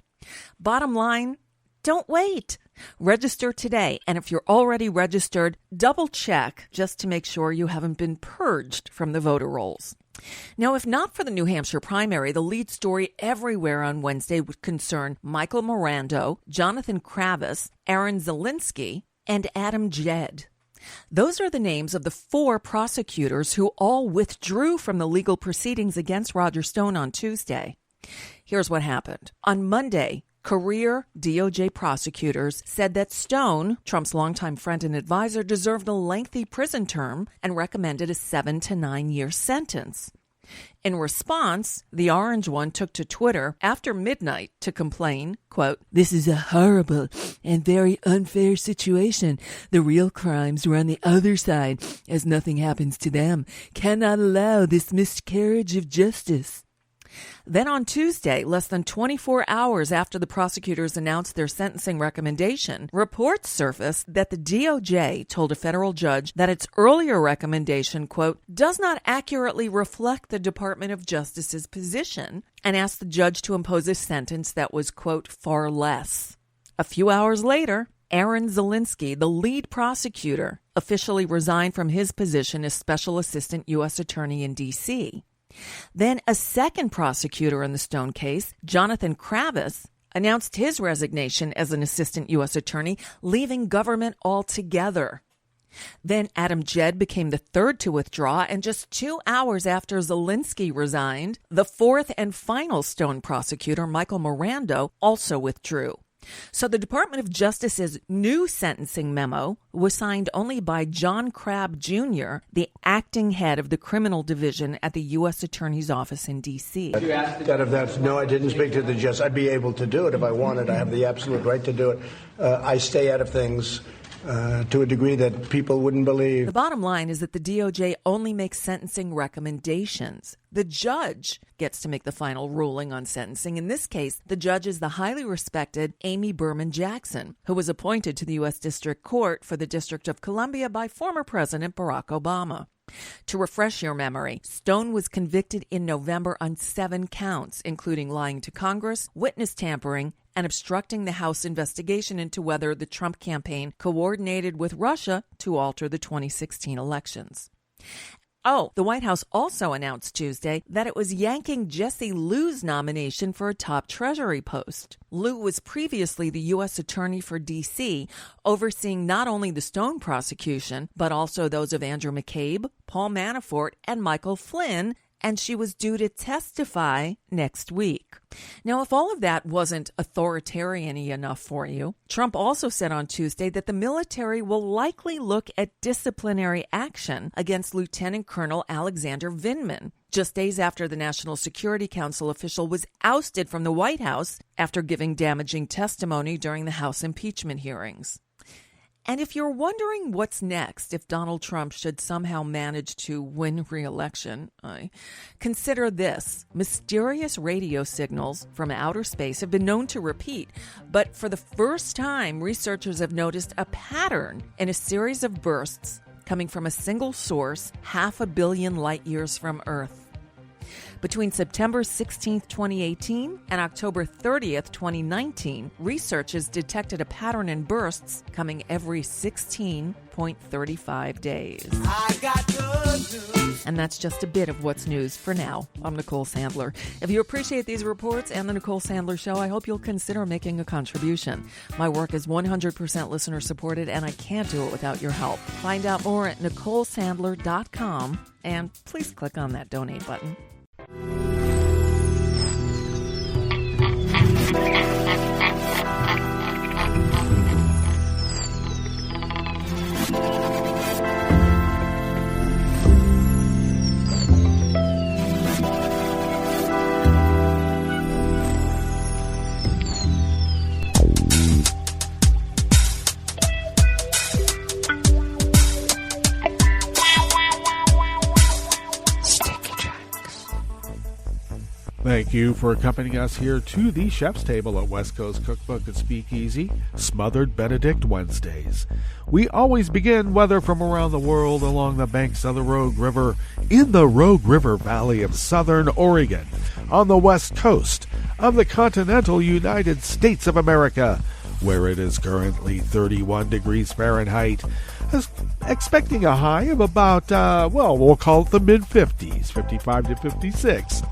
Bottom line, don't wait. Register today, and if you're already registered, double check just to make sure you haven't been purged from the voter rolls. Now, if not for the New Hampshire primary, the lead story everywhere on Wednesday would concern Michael Morando, Jonathan Kravis, Aaron Zielinski, and Adam Jed. Those are the names of the 4 prosecutors who all withdrew from the legal proceedings against Roger Stone on Tuesday. Here's what happened. On Monday, career DOJ prosecutors said that Stone, Trump's longtime friend and advisor, deserved a lengthy prison term and recommended a 7 to 9 year sentence. In response, the Orange One took to Twitter after midnight to complain, quote, "This is a horrible and very unfair situation. The real crimes were on the other side, as nothing happens to them. Cannot allow this miscarriage of justice." Then on Tuesday, less than 24 hours after the prosecutors announced their sentencing recommendation, reports surfaced that the DOJ told a federal judge that its earlier recommendation, quote, "does not accurately reflect the Department of Justice's position," and asked the judge to impose a sentence that was, quote, "far less." A few hours later, Aaron Zielinski, the lead prosecutor, officially resigned from his position as Special Assistant U.S. Attorney in D.C. Then a second prosecutor in the Stone case, Jonathan Kravis, announced his resignation as an assistant U.S. attorney, leaving government altogether. Then Adam Jed became the third to withdraw, and just 2 hours after Zielinski resigned, the fourth and final Stone prosecutor, Michael Morando, also withdrew. So the Department of Justice's new sentencing memo was signed only by John Crabb Jr., the acting head of the criminal division at the U.S. Attorney's Office in D.C. No, I didn't speak to the judge. I'd be able to do it if I wanted. I have the absolute right to do it. I stay out of things to a degree that people wouldn't believe. The bottom line is that the DOJ only makes sentencing recommendations. The judge gets to make the final ruling on sentencing. In this case, the judge is the highly respected Amy Berman Jackson, who was appointed to the U.S. District Court for the District of Columbia by former President Barack Obama. To refresh your memory, Stone was convicted in November on 7 counts, including lying to Congress, witness tampering, and obstructing the House investigation into whether the Trump campaign coordinated with Russia to alter the 2016 elections. Oh, the White House also announced Tuesday that it was yanking Jesse Liu's nomination for a top Treasury post. Liu was previously the U.S. Attorney for D.C., overseeing not only the Stone prosecution, but also those of Andrew McCabe, Paul Manafort, and Michael Flynn, and she was due to testify next week. Now, if all of that wasn't authoritarian-y enough for you, Trump also said on Tuesday that the military will likely look at disciplinary action against Lieutenant Colonel Alexander Vindman, just days after the National Security Council official was ousted from the White House after giving damaging testimony during the House impeachment hearings. And if you're wondering what's next if Donald Trump should somehow manage to win re-election, consider this. Mysterious radio signals from outer space have been known to repeat, but for the first time, researchers have noticed a pattern in a series of bursts coming from a single source 500 million light years from Earth. Between September 16, 2018 and October 30th, 2019, researchers detected a pattern in bursts coming every 16.35 days. I got good news. And that's just a bit of what's news for now. I'm Nicole Sandler. If you appreciate these reports and the Nicole Sandler Show, I hope you'll consider making a contribution. My work is 100% listener supported, and I can't do it without your help. Find out more at NicoleSandler.com, and please click on that donate button. Thank you for accompanying us here to the Chef's Table at West Coast Cookbook and Speakeasy, Smothered Benedict Wednesdays. We always begin weather from around the world along the banks of the Rogue River in the Rogue River Valley of southern Oregon, on the west coast of the continental United States of America, where it is currently 31 degrees Fahrenheit, expecting a high of about, we'll call it the mid-50s, 55 to 56.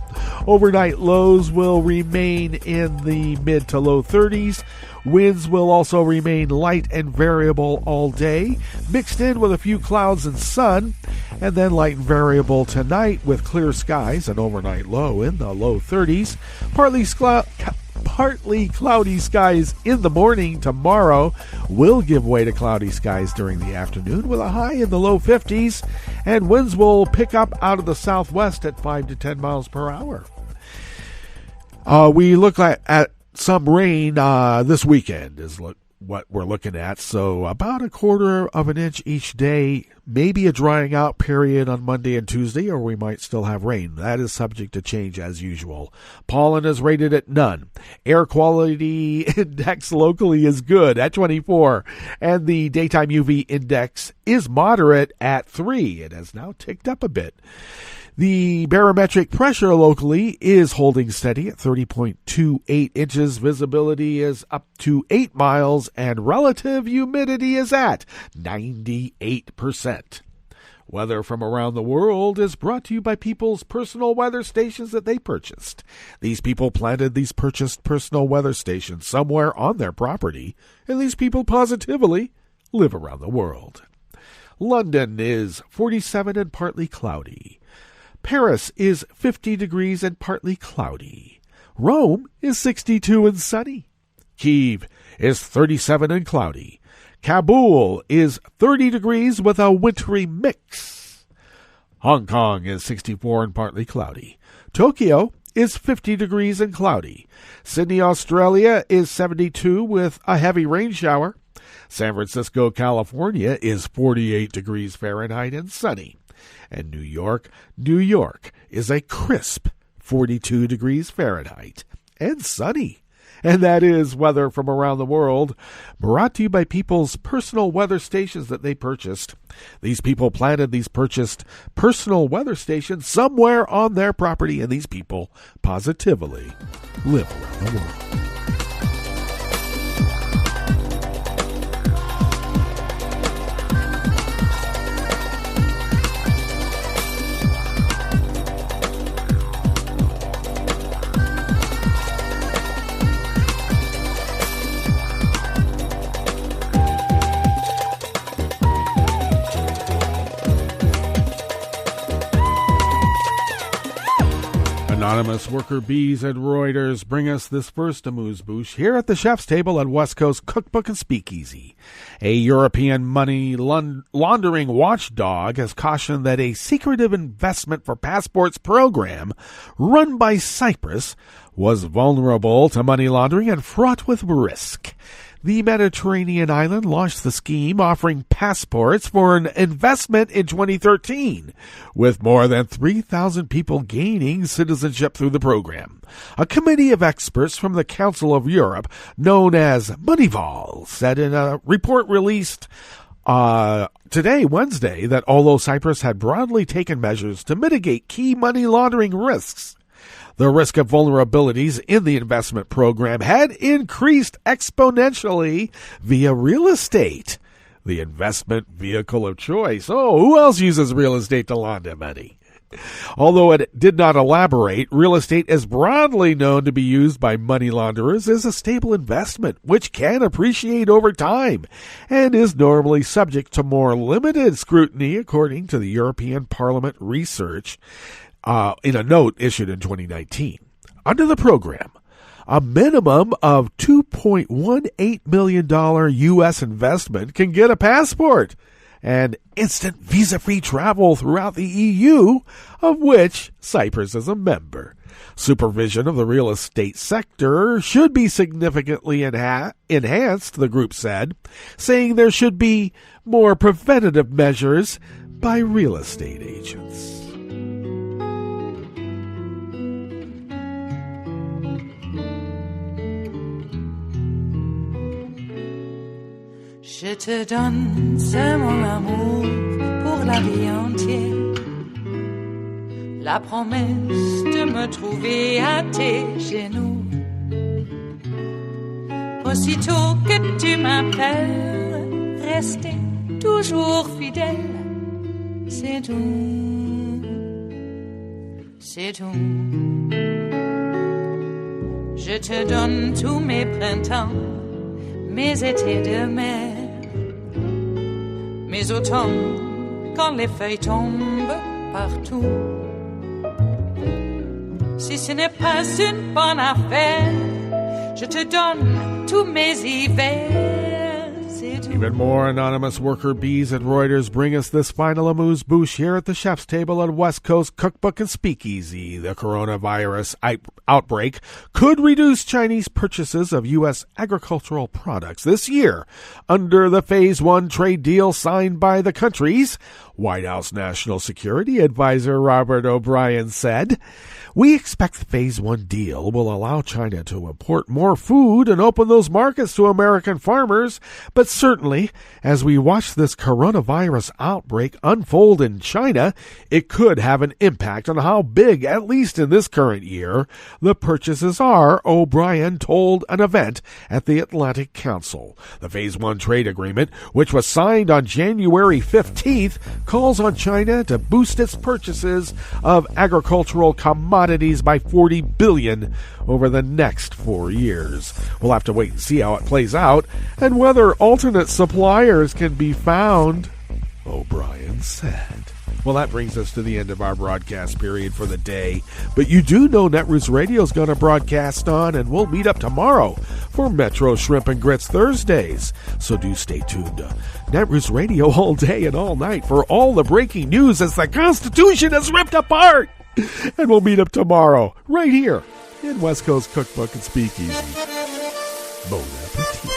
Overnight lows will remain in the mid to low 30s. Winds will also remain light and variable all day, mixed in with a few clouds and sun, and then light and variable tonight with clear skies, an overnight low in the low 30s. Partly cloudy skies in the morning tomorrow will give way to cloudy skies during the afternoon with a high in the low 50s, and winds will pick up out of the southwest at 5 to 10 miles per hour. We look at some rain this weekend is what we're looking at, so about 1/4 of an inch each day, maybe a drying out period on Monday and Tuesday, or we might still have rain. That is subject to change as usual. Pollen is rated at none. Air quality index locally is good at 24, and the daytime UV index is moderate at 3. It has now ticked up a bit. The barometric pressure locally is holding steady at 30.28 inches. Visibility is up to 8 miles, and relative humidity is at 98%. Weather from around the world is brought to you by people's personal weather stations that they purchased. These people planted these purchased personal weather stations somewhere on their property, and these people positively live around the world. London is 47 and partly cloudy. Paris is 50 degrees and partly cloudy. Rome is 62 and sunny. Kyiv is 37 and cloudy. Kabul is 30 degrees with a wintry mix. Hong Kong is 64 and partly cloudy. Tokyo is 50 degrees and cloudy. Sydney, Australia is 72 with a heavy rain shower. San Francisco, California is 48 degrees Fahrenheit and sunny. And New York is a crisp 42 degrees Fahrenheit and sunny. And that is weather from around the world, brought to you by people's personal weather stations that they purchased. These people planted these purchased personal weather stations somewhere on their property, and these people positively live around the world. Anonymous worker bees at Reuters bring us this first amuse-bouche here at the chef's table at West Coast Cookbook and Speakeasy. A European money laundering watchdog has cautioned that a secretive investment for passports program run by Cyprus was vulnerable to money laundering and fraught with risk. The Mediterranean island launched the scheme offering passports for an investment in 2013, with more than 3,000 people gaining citizenship through the program. A committee of experts from the Council of Europe, known as Moneyval, said in a report released today, Wednesday, that although Cyprus had broadly taken measures to mitigate key money laundering risks, the risk of vulnerabilities in the investment program had increased exponentially via real estate, the investment vehicle of choice. Oh, who else uses real estate to launder money? Although it did not elaborate, real estate is broadly known to be used by money launderers as a stable investment, which can appreciate over time and is normally subject to more limited scrutiny, according to the European Parliament research. In a note issued in 2019. Under the program, a minimum of $2.18 million U.S. investment can get a passport and instant visa-free travel throughout the EU, of which Cyprus is a member. Supervision of the real estate sector should be significantly enhanced, the group said, saying there should be more preventative measures by real estate agents. Je te donne, c'est mon amour pour la vie entière. La promesse de me trouver à tes genoux. Aussitôt que tu m'appelles, rester toujours fidèle. C'est tout, c'est tout. Je te donne tous mes printemps, mes étés de mer. Mes automnes, quand les feuilles tombent partout. Si ce n'est pas une bonne affaire, je te donne tous mes hivers. Even more anonymous worker bees at Reuters bring us this final amuse-bouche here at the chef's table at West Coast Cookbook and Speakeasy. The coronavirus outbreak could reduce Chinese purchases of U.S. agricultural products this year under the Phase 1 trade deal signed by the countries. White House National Security Advisor Robert O'Brien said, "We expect the Phase 1 deal will allow China to import more food and open those markets to American farmers, but certainly, as we watch this coronavirus outbreak unfold in China, it could have an impact on how big, at least in this current year, the purchases are," O'Brien told an event at the Atlantic Council. The Phase 1 trade agreement, which was signed on January 15th, calls on China to boost its purchases of agricultural commodities by $40 billion over the next 4 years. We'll have to wait and see how it plays out and whether alternate suppliers can be found, O'Brien said. Well, that brings us to the end of our broadcast period for the day. But you do know Netroots Radio is going to broadcast on, and we'll meet up tomorrow for Metro Shrimp and Grits Thursdays. So do stay tuned to Netroots Radio all day and all night for all the breaking news as the Constitution is ripped apart. And we'll meet up tomorrow right here in West Coast Cookbook and Speakeasy. Bon appetit.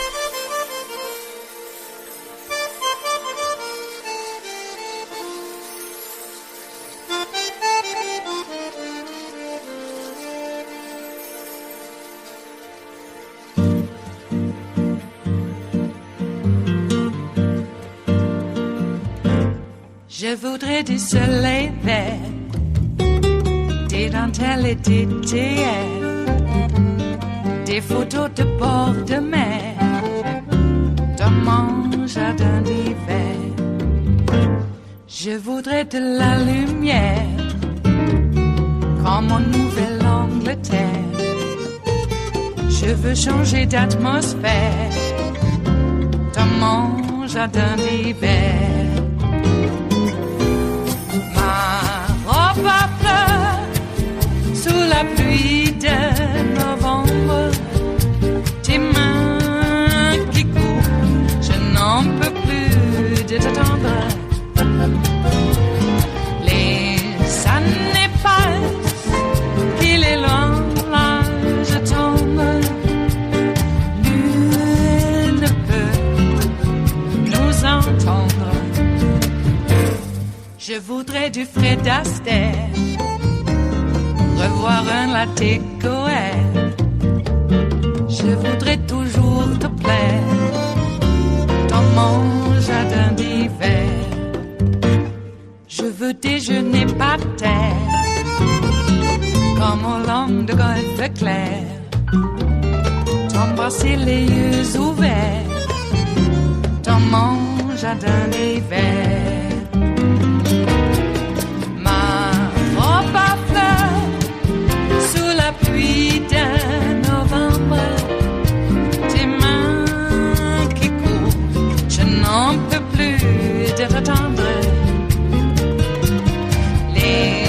Je voudrais du soleil vert, des dentelles et des théères, des photos de bord de mer, dans mon jardin d'hiver. Je voudrais de la lumière, comme en Nouvelle-Angleterre. Je veux changer d'atmosphère, dans mon jardin d'hiver. À fleurs, sous la pluie de novembre, tes mains qui courent, je n'en peux plus de t'attendre. Les années passent, qu'il est loin, là je tombe. Nul ne peut nous entendre. Je voudrais du Fred Astaire, revoir un latte Goël. Je voudrais toujours te plaire dans mon jardin d'hiver. Je veux déjeuner par terre, comme au long de golfe clair, t'embrasser les yeux ouverts dans mon jardin d'hiver. Pluie de novembre, tes mains qui courent, je n'en peux plus de t'attendre. Les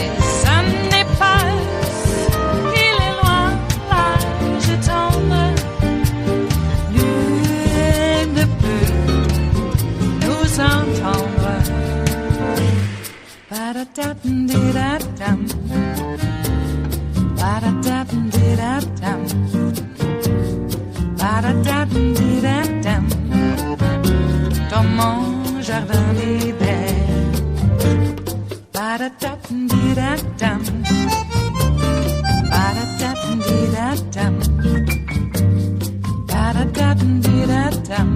années passent, il est loin, là je tombe. Nul ne peut nous entendre. Ba-da-da-dum-di-da-dum. Ba-da-da-dum-di-da-dum. Ba-da-da-dum-di-da-dum. Dans mon jardin d'hiver. Ba-da-da-dum-di-da-dum. Ba-da-da-dum-di-da-dum. Ba-da-da-dum-di-da-dum.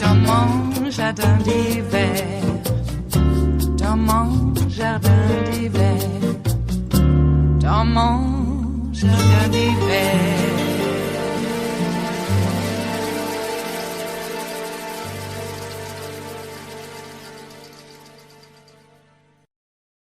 Dans mon jardin d'hiver. Dans mon jardin d'hiver. Dans mon jardin d'hiver.